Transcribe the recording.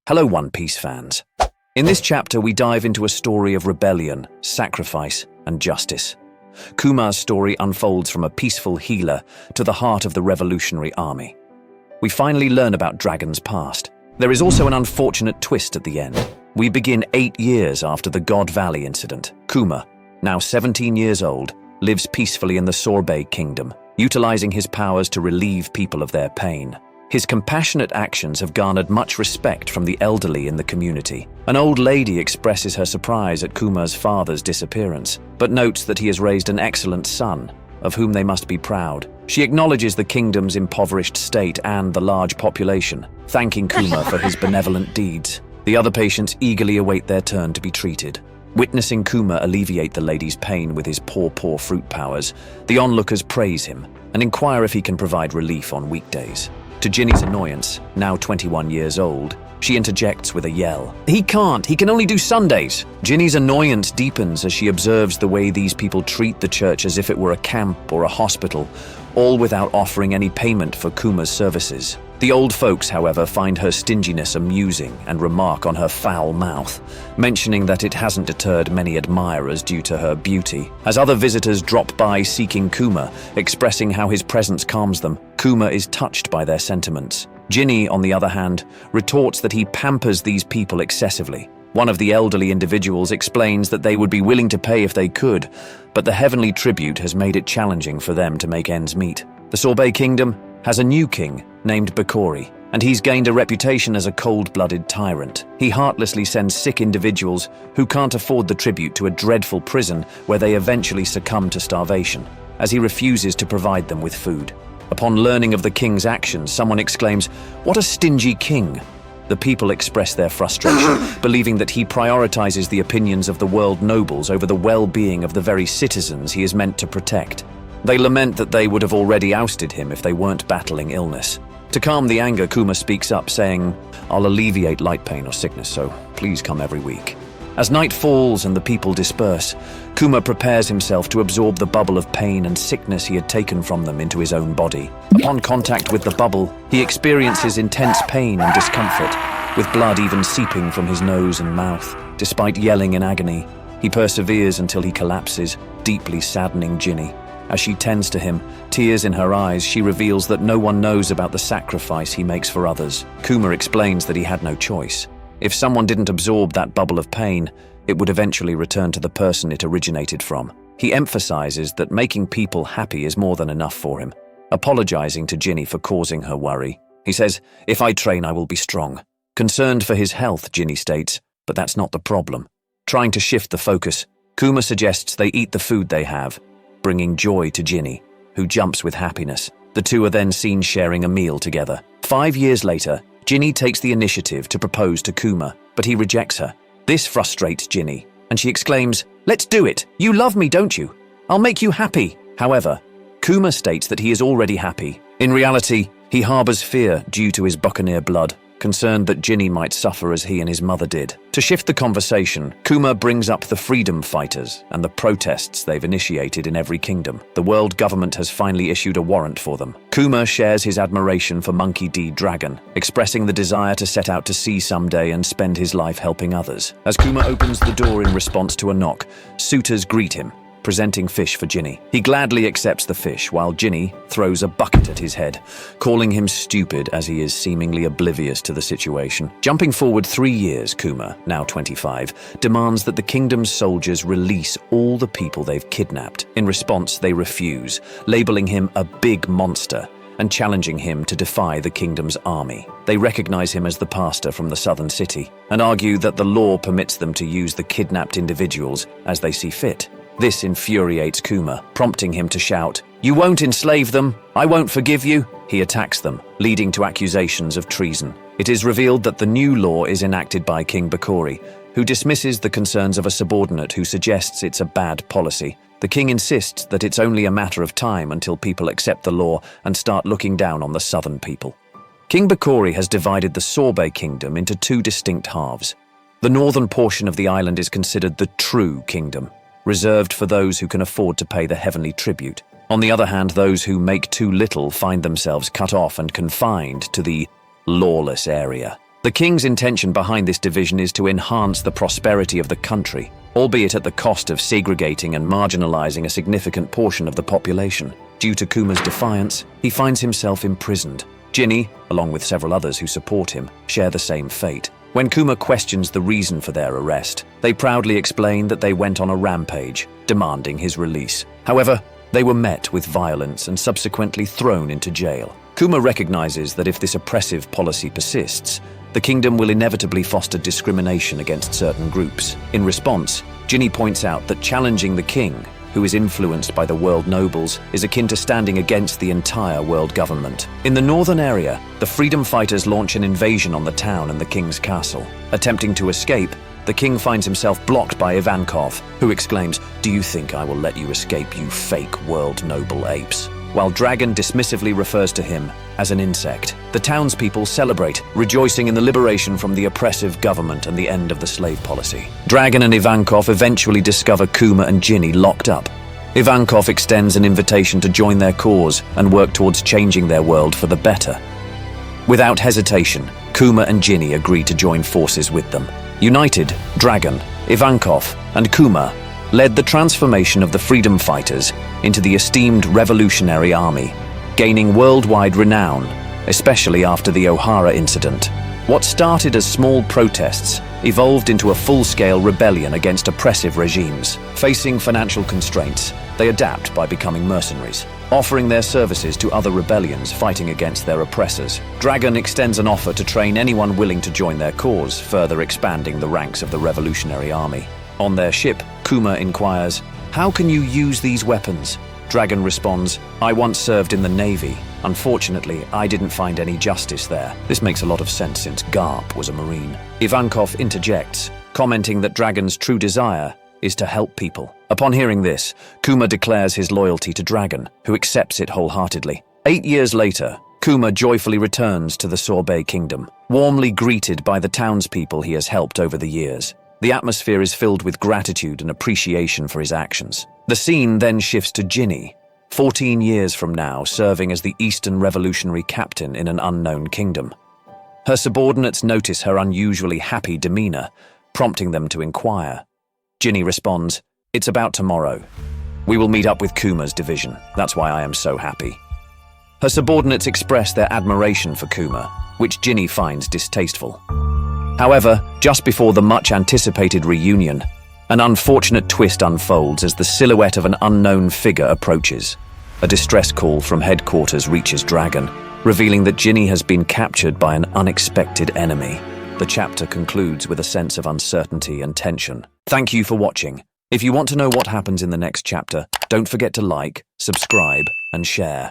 Hello One Piece fans. In this chapter we dive into a story of rebellion, sacrifice, and justice. Kuma's story unfolds from a peaceful healer to the heart of the revolutionary army. We finally learn about Dragon's past. There is also an unfortunate twist at the end. We begin 8 years after the God Valley incident. Kuma, now 17 years old, lives peacefully in the Sorbet Kingdom, utilizing his powers to relieve people of their pain. His compassionate actions have garnered much respect from the elderly in the community. An old lady expresses her surprise at Kuma's father's disappearance, but notes that he has raised an excellent son, of whom they must be proud. She acknowledges the kingdom's impoverished state and the large population, thanking Kuma for his benevolent deeds. The other patients eagerly await their turn to be treated. Witnessing Kuma alleviate the lady's pain with his paw fruit powers, the onlookers praise him and inquire if he can provide relief on weekdays. To Ginny's annoyance, now 21 years old, she interjects with a yell. He can't, he can only do Sundays. Ginny's annoyance deepens as she observes the way these people treat the church as if it were a camp or a hospital, all without offering any payment for Kuma's services. The old folks, however, find her stinginess amusing and remark on her foul mouth, mentioning that it hasn't deterred many admirers due to her beauty. As other visitors drop by seeking Kuma, expressing how his presence calms them, Kuma is touched by their sentiments. Ginny, on the other hand, retorts that he pampers these people excessively. One of the elderly individuals explains that they would be willing to pay if they could, but the heavenly tribute has made it challenging for them to make ends meet. The Sorbet Kingdom has a new king named Bakori, and he's gained a reputation as a cold-blooded tyrant. He heartlessly sends sick individuals who can't afford the tribute to a dreadful prison where they eventually succumb to starvation, as he refuses to provide them with food. Upon learning of the king's actions, someone exclaims, "What a stingy king!" The people express their frustration, believing that he prioritizes the opinions of the world nobles over the well-being of the very citizens he is meant to protect. They lament that they would have already ousted him if they weren't battling illness. To calm the anger, Kuma speaks up, saying, "I'll alleviate light pain or sickness, so please come every week." As night falls and the people disperse, Kuma prepares himself to absorb the bubble of pain and sickness he had taken from them into his own body. Upon contact with the bubble, he experiences intense pain and discomfort, with blood even seeping from his nose and mouth. Despite yelling in agony, he perseveres until he collapses, deeply saddening Ginny. As she tends to him, tears in her eyes, she reveals that no one knows about the sacrifice he makes for others. Kuma explains that he had no choice. If someone didn't absorb that bubble of pain, it would eventually return to the person it originated from. He emphasizes that making people happy is more than enough for him, apologizing to Ginny for causing her worry. He says, "If I train, I will be strong." Concerned for his health, Ginny states, but that's not the problem. Trying to shift the focus, Kuma suggests they eat the food they have, bringing joy to Ginny, who jumps with happiness. The two are then seen sharing a meal together. 5 years later, Ginny takes the initiative to propose to Kuma, but he rejects her. This frustrates Ginny, and she exclaims, "Let's do it! You love me, don't you? I'll make you happy!" However, Kuma states that he is already happy. In reality, he harbors fear due to his buccaneer blood, concerned that Ginny might suffer as he and his mother did. To shift the conversation, Kuma brings up the freedom fighters and the protests they've initiated in every kingdom. The world government has finally issued a warrant for them. Kuma shares his admiration for Monkey D. Dragon, expressing the desire to set out to sea someday and spend his life helping others. As Kuma opens the door in response to a knock, suitors greet him, presenting fish for Ginny. He gladly accepts the fish, while Ginny throws a bucket at his head, calling him stupid as he is seemingly oblivious to the situation. Jumping forward 3 years, Kuma, now 25, demands that the kingdom's soldiers release all the people they've kidnapped. In response, they refuse, labeling him a big monster and challenging him to defy the kingdom's army. They recognize him as the pastor from the southern city and argue that the law permits them to use the kidnapped individuals as they see fit. This infuriates Kuma, prompting him to shout, "You won't enslave them! I won't forgive you!" He attacks them, leading to accusations of treason. It is revealed that the new law is enacted by King Bakori, who dismisses the concerns of a subordinate who suggests it's a bad policy. The king insists that it's only a matter of time until people accept the law and start looking down on the southern people. King Bakori has divided the Sorbet Kingdom into 2 distinct halves. The northern portion of the island is considered the true kingdom, reserved for those who can afford to pay the heavenly tribute. On the other hand, those who make too little find themselves cut off and confined to the lawless area. The king's intention behind this division is to enhance the prosperity of the country, albeit at the cost of segregating and marginalizing a significant portion of the population. Due to Kuma's defiance, he finds himself imprisoned. Ginny, along with several others who support him, share the same fate. When Kuma questions the reason for their arrest, they proudly explain that they went on a rampage, demanding his release. However, they were met with violence and subsequently thrown into jail. Kuma recognizes that if this oppressive policy persists, the kingdom will inevitably foster discrimination against certain groups. In response, Ginny points out that challenging the king, who is influenced by the world nobles, is akin to standing against the entire world government. In the northern area, the freedom fighters launch an invasion on the town and the king's castle. Attempting to escape, the king finds himself blocked by Ivankov, who exclaims, "Do you think I will let you escape, you fake world noble apes?" While Dragon dismissively refers to him as an insect. The townspeople celebrate, rejoicing in the liberation from the oppressive government and the end of the slave policy. Dragon and Ivankov eventually discover Kuma and Ginny locked up. Ivankov extends an invitation to join their cause and work towards changing their world for the better. Without hesitation, Kuma and Ginny agree to join forces with them. United, Dragon, Ivankov, and Kuma led the transformation of the freedom fighters into the esteemed Revolutionary Army, gaining worldwide renown, especially after the O'Hara incident. What started as small protests evolved into a full-scale rebellion against oppressive regimes. Facing financial constraints, they adapt by becoming mercenaries, offering their services to other rebellions fighting against their oppressors. Dragon extends an offer to train anyone willing to join their cause, further expanding the ranks of the Revolutionary Army. On their ship, Kuma inquires, "How can you use these weapons?" Dragon responds, "I once served in the Navy. Unfortunately, I didn't find any justice there." This makes a lot of sense since Garp was a Marine. Ivankov interjects, commenting that Dragon's true desire is to help people. Upon hearing this, Kuma declares his loyalty to Dragon, who accepts it wholeheartedly. 8 years later, Kuma joyfully returns to the Sorbet Kingdom, warmly greeted by the townspeople he has helped over the years. The atmosphere is filled with gratitude and appreciation for his actions. The scene then shifts to Ginny, 14 years from now, serving as the Eastern Revolutionary captain in an unknown kingdom. Her subordinates notice her unusually happy demeanor, prompting them to inquire. Ginny responds, "It's about tomorrow. We will meet up with Kuma's division. That's why I am so happy." Her subordinates express their admiration for Kuma, which Ginny finds distasteful. However, just before the much-anticipated reunion, an unfortunate twist unfolds as the silhouette of an unknown figure approaches. A distress call from headquarters reaches Dragon, revealing that Ginny has been captured by an unexpected enemy. The chapter concludes with a sense of uncertainty and tension. Thank you for watching. If you want to know what happens in the next chapter, don't forget to like, subscribe, and share.